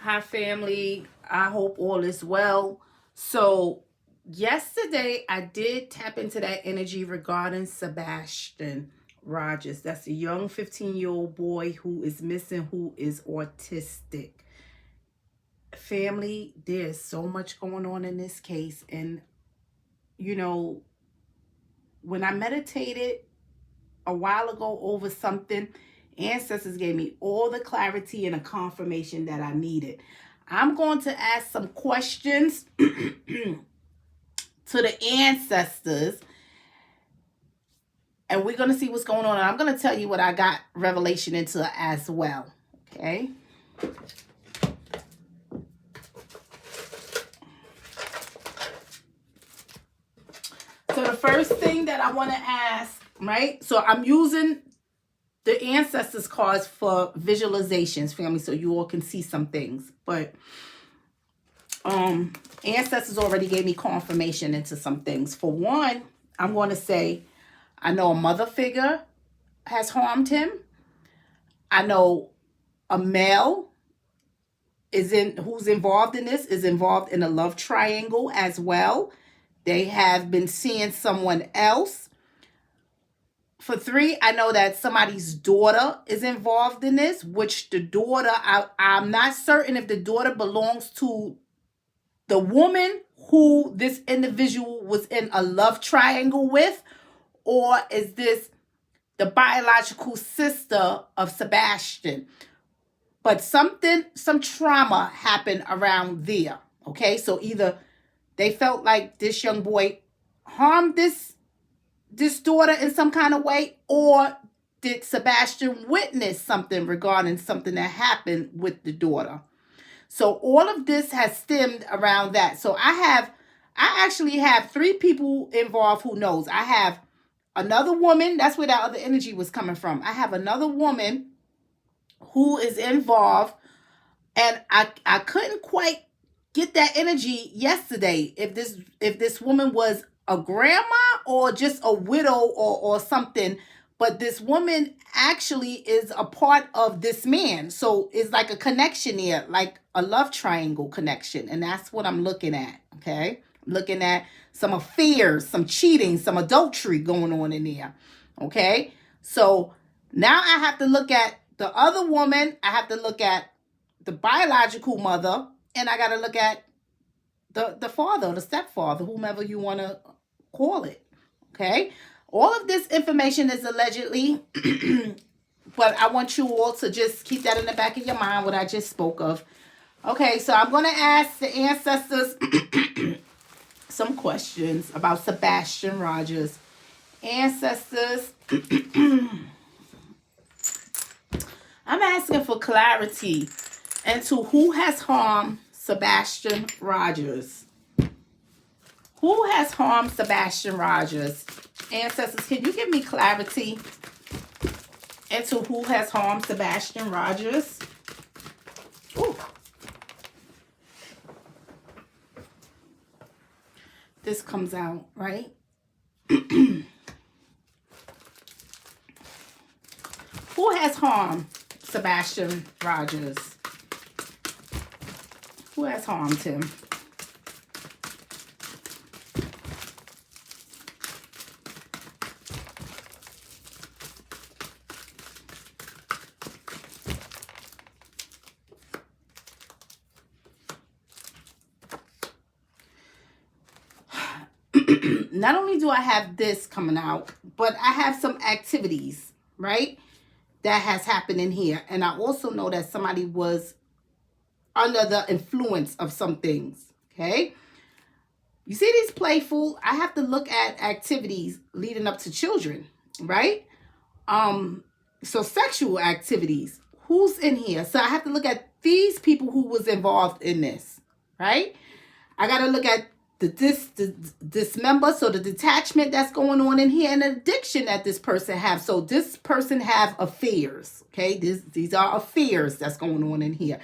Hi, family. I hope all is well. So, yesterday I did tap into that energy regarding Sebastian Rogers. That's a young 15-year-old boy who is missing, who is autistic. Family, there's so much going on in this case. And, you know, when I meditated a while ago over something, ancestors gave me all the clarity and a confirmation that I needed. I'm going to ask some questions to the ancestors, and we're going to see what's going on. And I'm going to tell you what I got revelation into as well. Okay. So the first thing that I want to ask, right? So I'm using the ancestors cards for visualizations, family, so you all can see some things. But ancestors already gave me confirmation into some things. For one, I'm going to say, I know a mother figure has harmed him. I know a male who's involved in this is involved in a love triangle as well. They have been seeing someone else. For three, I know that somebody's daughter is involved in this, which the daughter, I'm not certain if the daughter belongs to the woman who this individual was in a love triangle with, or is this the biological sister of Sebastian? But some trauma happened around there. Okay, so either they felt like this young boy harmed this daughter in some kind of way, or did Sebastian witness something regarding something that happened with the daughter? So all of this has stemmed around that. So I actually have three people involved who knows. I have another woman. That's where that other energy was coming from. I have another woman who is involved, and I couldn't quite get that energy yesterday. If this woman was a grandma or just a widow or something, but this woman actually is a part of this man. So it's like a connection here, like a love triangle connection. And that's what I'm looking at, okay? I'm looking at some affairs, some cheating, some adultery going on in there, okay? So now I have to look at the other woman. I have to look at the biological mother, and I got to look at the father, the stepfather, whomever you want to call it, okay? All of this information is allegedly, but I want you all to just keep that in the back of your mind, what I just spoke of. Okay, so I'm going to ask the ancestors some questions about Sebastian Rogers. Ancestors, I'm asking for clarity into who has harmed Sebastian Rogers. Who has harmed Sebastian Rogers? Ancestors, can you give me clarity into who has harmed Sebastian Rogers? Ooh. This comes out, right? Who has harmed Sebastian Rogers? Who has harmed him? Not only do I have this coming out, but I have some activities, right, that has happened in here. And I also know that somebody was under the influence of some things, okay? You see these playful, I have to look at activities leading up to children, right? So sexual activities, who's in here? So I have to look at these people who was involved in this, right? I got to look at the dismember, so the detachment that's going on in here, and the addiction that this person have. So this person have affairs, okay? These are affairs that's going on in here.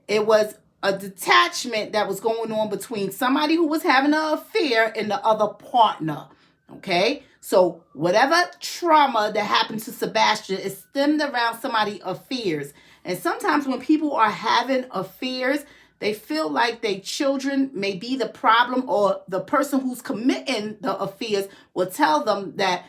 It was a detachment that was going on between somebody who was having an affair and the other partner, okay? So whatever trauma that happened to Sebastian is stemmed around somebody's affairs. And sometimes when people are having affairs, they feel like their children may be the problem, or the person who's committing the affairs will tell them that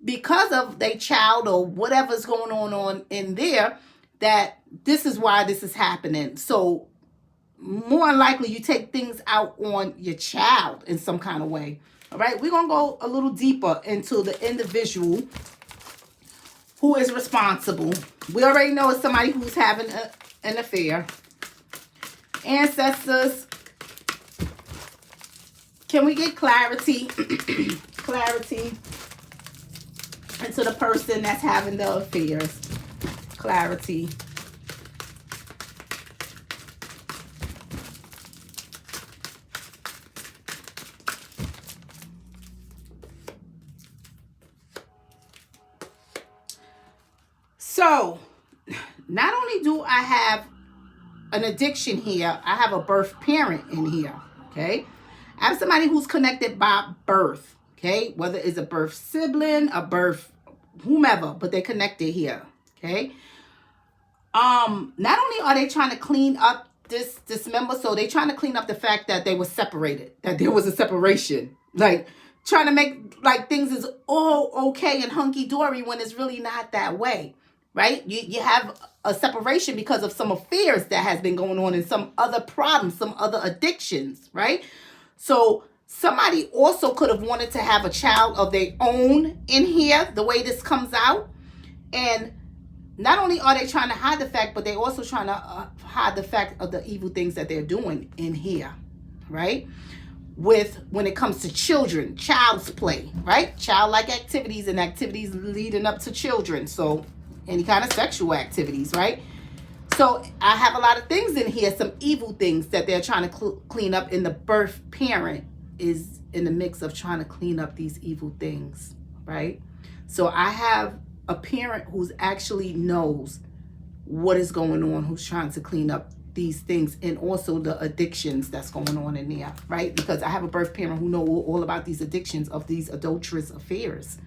because of their child or whatever's going on in there, that this is why this is happening. So more likely you take things out on your child in some kind of way. All right, we're going to go a little deeper into the individual who is responsible. We already know it's somebody who's having an affair. Ancestors, can we get clarity? Clarity into the person that's having the affairs. Clarity. So, not only do I have an addiction here, I have a birth parent in here, okay? I have somebody who's connected by birth, okay? Whether it's a birth sibling, a birth whomever, but they're connected here, okay? Not only are they trying to clean up this member, so they trying to clean up the fact that they were separated, that there was a separation, like trying to make like things is all okay and hunky-dory when it's really not that way, right? You have a separation because of some affairs that has been going on and some other problems, some other addictions, right? So somebody also could have wanted to have a child of their own in here, the way this comes out. And not only are they trying to hide the fact, but they're also trying to hide the fact of the evil things that they're doing in here, right? When it comes to children, child's play, right? Childlike activities and activities leading up to children. So any kind of sexual activities, right? So I have a lot of things in here, some evil things that they're trying to clean up, and the birth parent is in the mix of trying to clean up these evil things, right? So I have a parent who's actually knows what is going on, who's trying to clean up these things, and also the addictions that's going on in there, right? Because I have a birth parent who know all about these addictions of these adulterous affairs,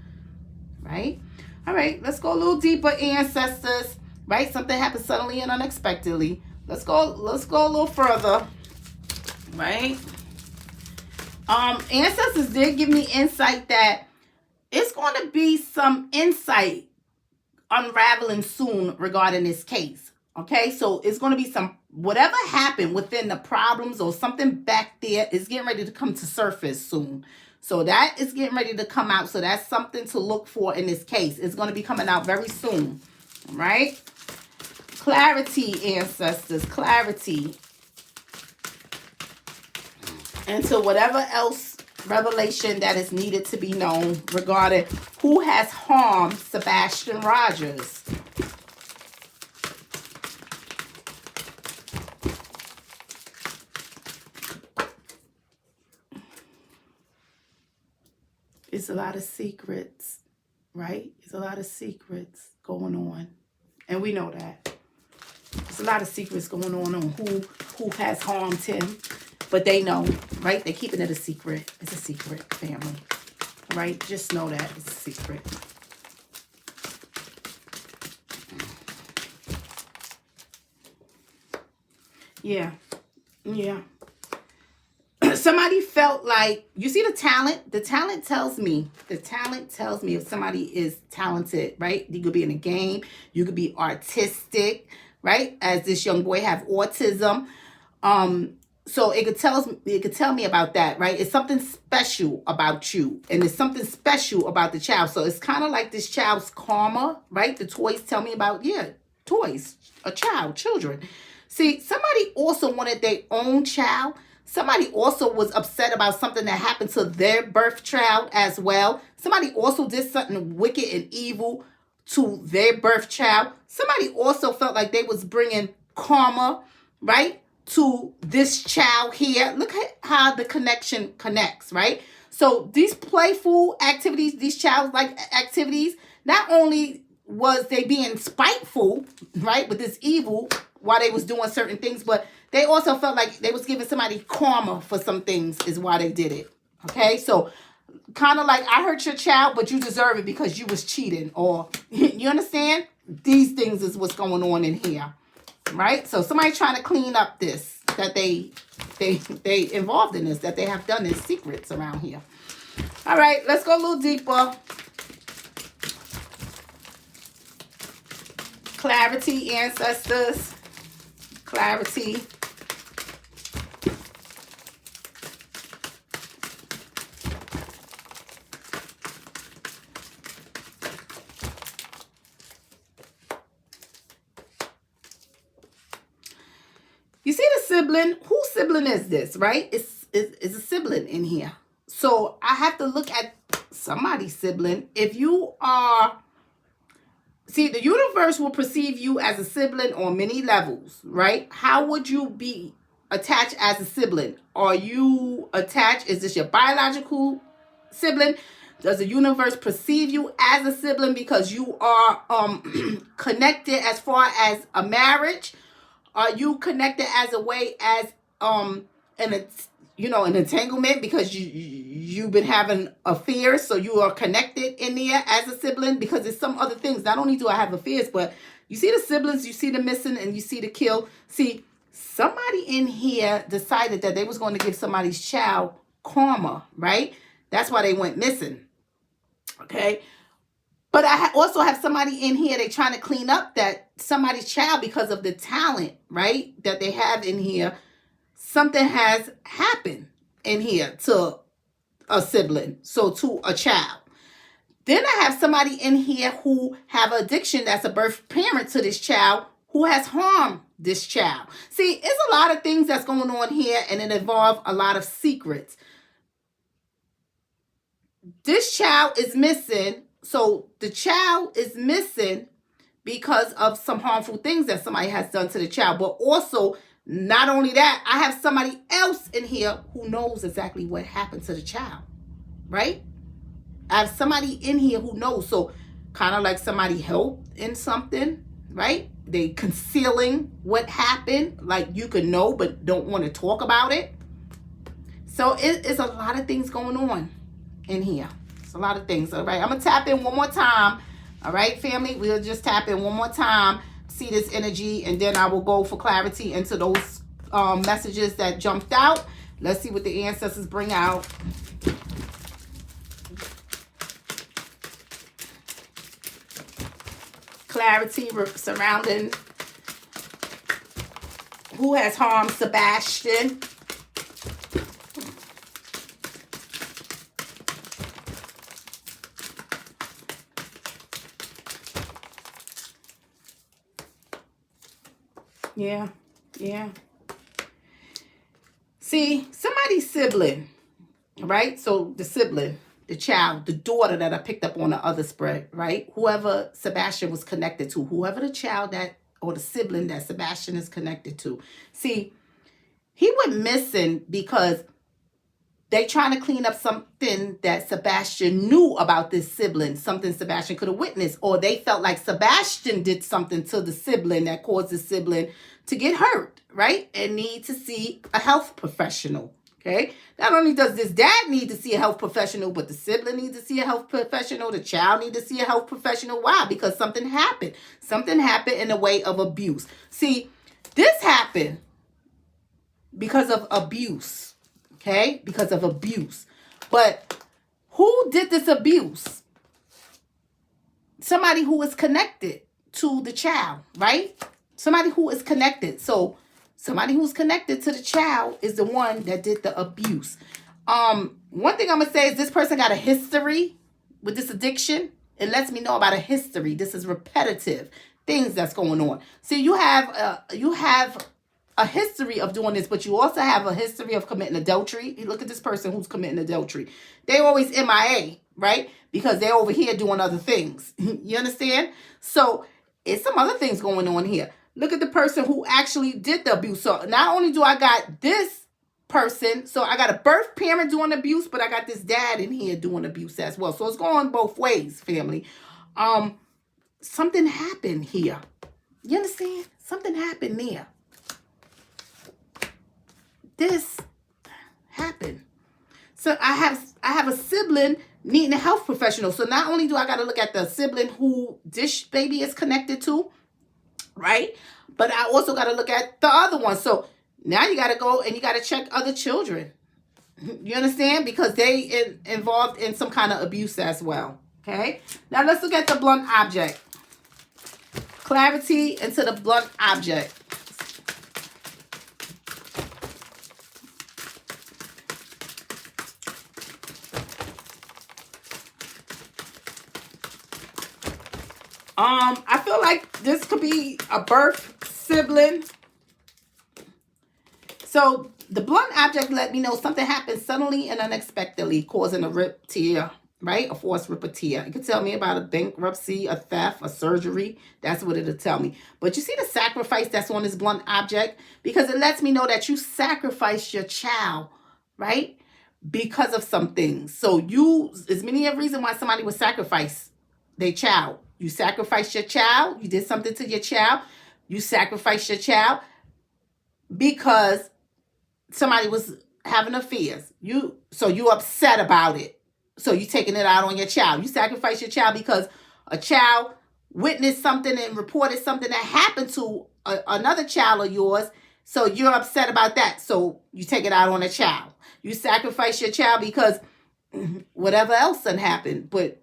right? All right, let's go a little deeper, ancestors, right? Something happened suddenly and unexpectedly. Let's go a little further, right? Ancestors did give me insight that it's going to be some insight unraveling soon regarding this case. Okay, so it's going to be some, whatever happened within the problems or something back there is getting ready to come to surface soon. So that is getting ready to come out. So that's something to look for in this case. It's going to be coming out very soon. All right. Clarity, ancestors, clarity. And so whatever else revelation that is needed to be known regarding who has harmed Sebastian Rogers. It's a lot of secrets, right? It's a lot of secrets going on. And we know that. There's a lot of secrets going on who has harmed him. But they know, right? They're keeping it a secret. It's a secret, family. Right? Just know that it's a secret. Yeah. Somebody felt like, you see the talent? The talent tells me if somebody is talented, right? You could be in a game. You could be artistic, right? As this young boy have autism. So it could tell me about that, right? It's something special about you, and it's something special about the child. So it's kind of like this child's karma, right? The toys tell me about, toys, a child, children. See, somebody also wanted their own child. Somebody also was upset about something that happened to their birth child as well. Somebody also did something wicked and evil to their birth child. Somebody also felt like they was bringing karma, right, to this child here. Look at how the connection connects, right? So these playful activities, these childlike activities, not only was they being spiteful, right, with this evil while they was doing certain things, but they also felt like they was giving somebody karma for some things is why they did it. Okay, so kind of like, I hurt your child, but you deserve it because you was cheating, or you understand? These things is what's going on in here. right? So somebody trying to clean up this, that they involved in this, that they have done this secrets around here. All right, let's go a little deeper. Clarity, ancestors. Clarity. You see the sibling? Whose sibling is this, right? It's a sibling in here. So I have to look at somebody's sibling. If you are... See, the universe will perceive you as a sibling on many levels, right? How would you be attached as a sibling? Are you attached? Is this your biological sibling? Does the universe perceive you as a sibling because you are connected as far as a marriage? Are you connected as a way as an entanglement because you've been having affairs, so you are connected in there as a sibling? Because there's some other things. Not only do I have affairs, but you see the siblings, you see the missing, and you see the kill. See, somebody in here decided that they was going to give somebody's child karma, right? That's why they went missing. Okay. But I also have somebody in here, they trying to clean up that somebody's child because of the talent, right, that they have in here. Something has happened in here to a sibling, so to a child. Then I have somebody in here who have addiction that's a birth parent to this child who has harmed this child. See, it's a lot of things that's going on here, and it involves a lot of secrets. This child is missing. So the child is missing because of some harmful things that somebody has done to the child. But also, not only that, I have somebody else in here who knows exactly what happened to the child, right? I have somebody in here who knows. So kind of like somebody helped in something, right? They concealing what happened. Like you could know but don't want to talk about it. So it's a lot of things going on in here. A lot of things. All right, I'm gonna tap in one more time. All right, family, we'll just tap in one more time, see this energy, and then I will go for clarity into those messages that jumped out. Let's see what the ancestors bring out. Clarity surrounding who has harmed Sebastian. Yeah. See, somebody's sibling, right? So the sibling, the child, the daughter that I picked up on the other spread, right? Whoever Sebastian was connected to, whoever the child that, or the sibling that Sebastian is connected to. See, he went missing because they trying to clean up something that Sebastian knew about this sibling, something Sebastian could have witnessed, or they felt like Sebastian did something to the sibling that caused the sibling to get hurt, right? And need to see a health professional, okay? Not only does this dad need to see a health professional, but the sibling needs to see a health professional, the child needs to see a health professional. Why? Because something happened. Something happened in the way of abuse. See, this happened because of abuse. Okay, because of abuse. But who did this abuse? Somebody who is connected to the child, right? Somebody who is connected. So somebody who's connected to the child is the one that did the abuse. One thing I'm going to say is this person got a history with this addiction. It lets me know about a history. This is repetitive things that's going on. See, you have a history of doing this, but you also have a history of committing adultery. You look at this person who's committing adultery. They always MIA, right? Because they're over here doing other things. You understand? So it's some other things going on here. Look at the person who actually did the abuse. So not only do I got this person, so I got a birth parent doing abuse, but I got this dad in here doing abuse as well. So it's going both ways, family. Something happened here. You understand? Something happened there. This happened. So I have a sibling needing a health professional. So not only do I got to look at the sibling who this baby is connected to, right? But I also got to look at the other one. So now you got to go and you got to check other children. You understand? Because they involved in some kind of abuse as well. Okay. Now let's look at the blunt object. Clarity into the blunt object. I feel like this could be a birth sibling. So the blunt object let me know something happened suddenly and unexpectedly, causing a rip tear, right? A forced rip or tear. It could tell me about a bankruptcy, a theft, a surgery. That's what it'll tell me. But you see the sacrifice that's on this blunt object? Because it lets me know that you sacrificed your child, right? Because of some things. So there's many a reason why somebody would sacrifice their child. You sacrificed your child. You did something to your child. You sacrificed your child because somebody was having affairs. So you upset about it. So you taking it out on your child. You sacrifice your child because a child witnessed something and reported something that happened to another child of yours. So you're upset about that. So you take it out on a child. You sacrifice your child because whatever else done happened, but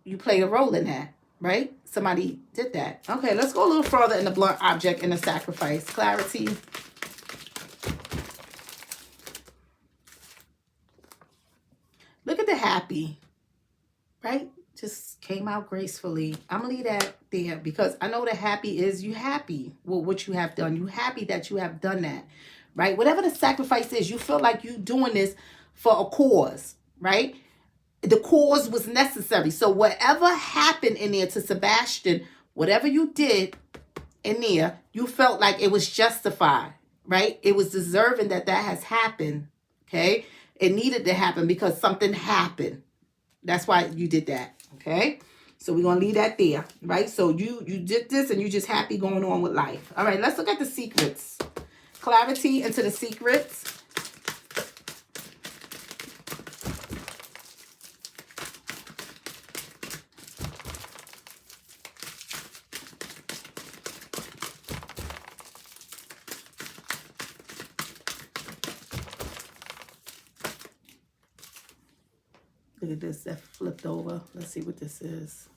you played a role in that, right? Somebody did that. Okay, let's go a little further in the blunt object and the sacrifice. Clarity. Look at the happy, right? Just came out gracefully. I'm going to leave that there because I know the happy is you happy with what you have done. You happy that you have done that, right? Whatever the sacrifice is, you feel like you doing this for a cause, right? The cause was necessary. So whatever happened in there to Sebastian, whatever you did in there, you felt like it was justified, right? It was deserving that has happened, okay? It needed to happen because something happened. That's why you did that, okay? So we're going to leave that there, right? So you did this and you just happy going on with life. All right, let's look at the secrets. Clarity into the secrets. Look at this, that flipped over. Let's see what this is.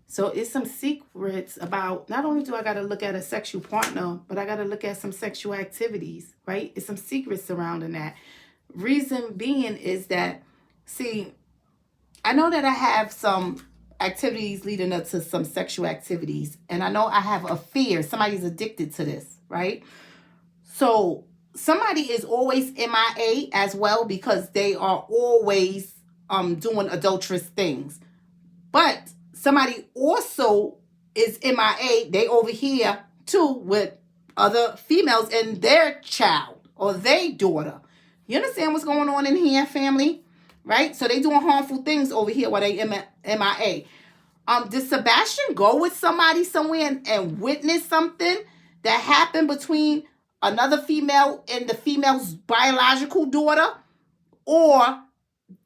So it's some secrets about, not only do I got to look at a sexual partner, but I got to look at some sexual activities, right? It's some secrets surrounding that. Reason being is that, see, I know that I have some activities leading up to some sexual activities. And I know I have a fear. Somebody's addicted to this, right? So somebody is always MIA as well because they are always doing adulterous things. But somebody also is MIA. They over here too with other females and their child or their daughter. You understand what's going on in here, family? Right? So they doing harmful things over here while they MIA. Did Sebastian go with somebody somewhere and witness something that happened between another female and the female's biological daughter? Or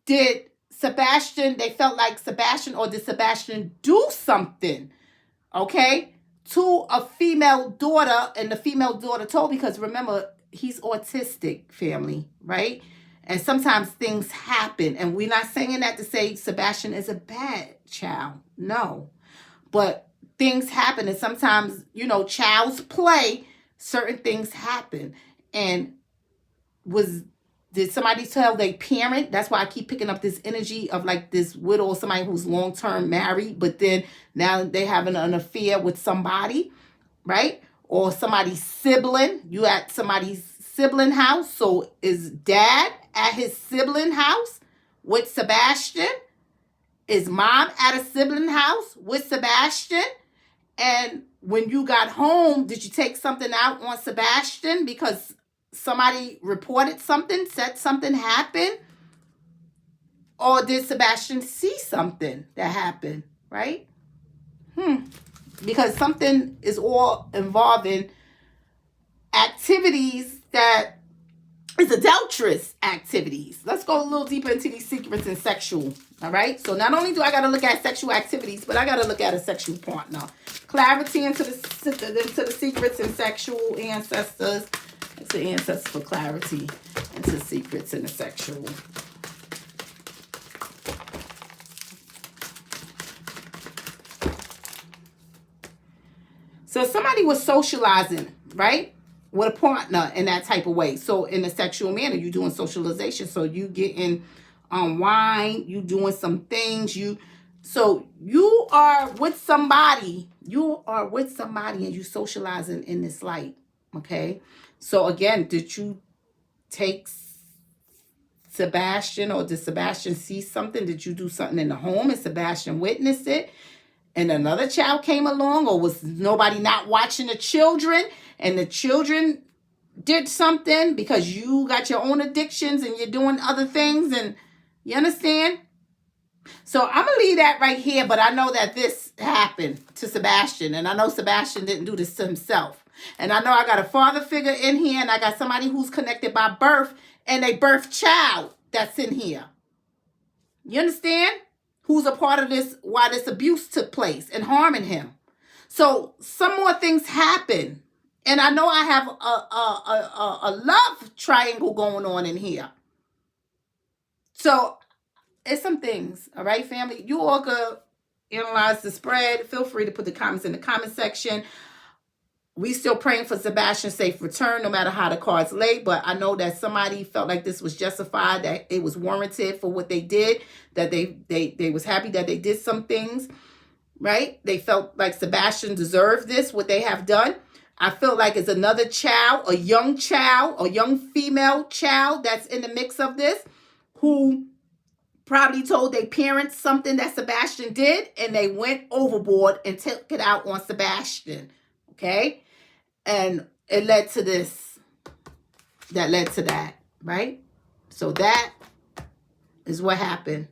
did they felt like Sebastian, or did Sebastian do something, okay, to a female daughter, and the female daughter told, because remember, he's autistic, family, right? And sometimes things happen, and we're not saying that to say Sebastian is a bad child, no. But things happen, and sometimes, child's play, certain things happen. And did somebody tell their parent? That's why I keep picking up this energy of like this widow or somebody who's long-term married, but then now they having an affair with somebody, right? Or somebody's sibling. You at somebody's sibling house. So is dad at his sibling house with Sebastian? Is mom at a sibling house with Sebastian? And when you got home, did you take something out on Sebastian because somebody reported something, said something happened? Or did Sebastian see something that happened, right? Because something is all involving activities that It's adulterous activities. Let's go a little deeper into these secrets and sexual. All right. So not only do I got to look at sexual activities, but I got to look at a sexual partner. Clarity into the secrets and sexual ancestors. It's the ancestors for clarity into secrets and the sexual. So somebody was socializing, right? With a partner in that type of way. So in a sexual manner, you're doing socialization. So you getting wine, you doing some things. So you are with somebody. You are with somebody and you socializing in this light. Okay. So again, did you take Sebastian, or did Sebastian see something? Did you do something in the home and Sebastian witnessed it? And another child came along, or was nobody not watching the children and the children did something because you got your own addictions and you're doing other things, and you understand? So I'm going to leave that right here, but I know that this happened to Sebastian, and I know Sebastian didn't do this to himself. And I know I got a father figure in here, and I got somebody who's connected by birth and a birth child that's in here. You understand? Who's a part of this, why this abuse took place and harming him. So some more things happen. And I know I have a love triangle going on in here. So it's some things, all right, family? You all could analyze the spread. Feel free to put the comments in the comment section. We still praying for Sebastian's safe return, no matter how the cards lay. But I know that somebody felt like this was justified, that it was warranted for what they did, that they was happy that they did some things, right? They felt like Sebastian deserved this, what they have done. I feel like it's another child, a young female child that's in the mix of this, who probably told their parents something that Sebastian did, and they went overboard and took it out on Sebastian, okay? And it led to this, that led to that, right? So that is what happened.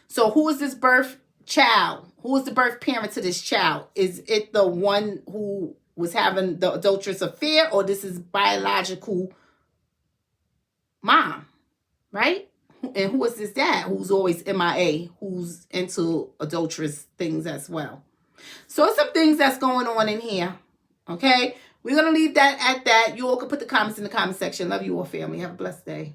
So who is this birth child? Who is the birth parent to this child? Is it the one who was having the adulterous affair, or this is biological mom, right? And who is this dad who's always MIA, who's into adulterous things as well? So some things that's going on in here. Okay, we're going to leave that at that. You all can put the comments in the comment section. Love you all, family. Have a blessed day.